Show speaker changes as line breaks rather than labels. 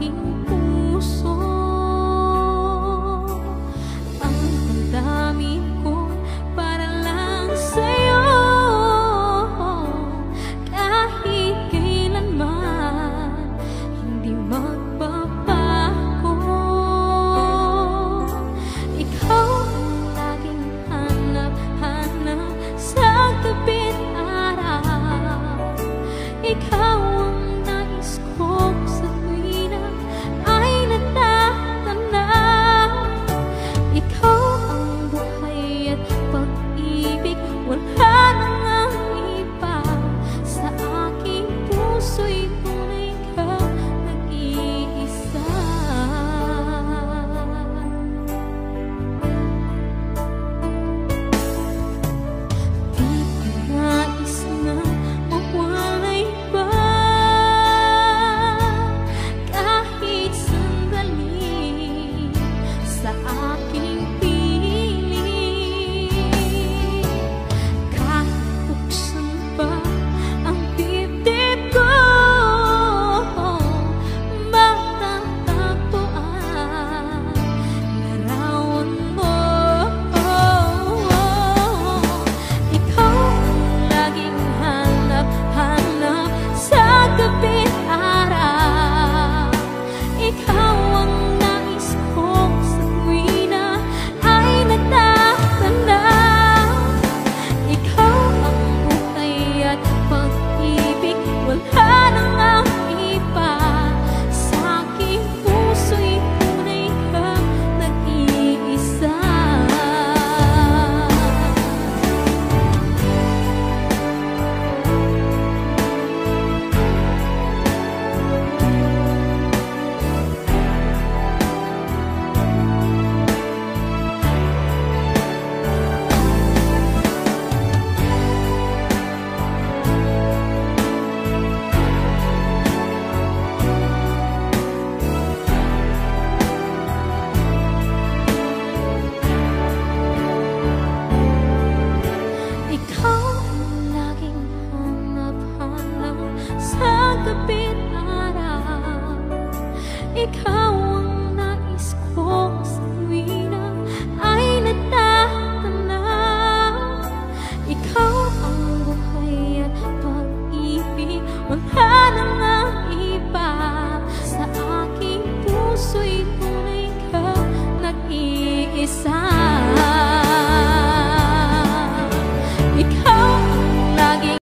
aking puso. Ang damdamin ko para lang sa'yo, kahit kailanman hindi magbabago. Ikaw ang laging hanap-hanap sa gabit araw. Ikaw ang nais ko sa tuwina ay natatanaw. Ikaw ang buhay at pag-ibig, wala nang ang iba. Sa aking puso'y tunay kang nag-iisa. Di ko nais na mawalay pa kahit sandali sa aking piling. Kahit buksan pa ang dibdib ko, matatagpuan larawan mo. Ikaw ang laging hanap-hanap sa gabit araw. Ikaw ang nais ko sa tuwina ay natatanaw. Ikaw ang buhay at pag-ibig, wala nang ang iba. Sa aking puso'y tunay kang nag-iisa. Ikaw ang laging hanap-hanap sa gabit araw. Ikaw ang nais ko sa tuwina ay natatanaw. Ikaw ang buhay at pag-ibig, wala nang ang iba. Sa aking puso'y tunay kang nag-iisa.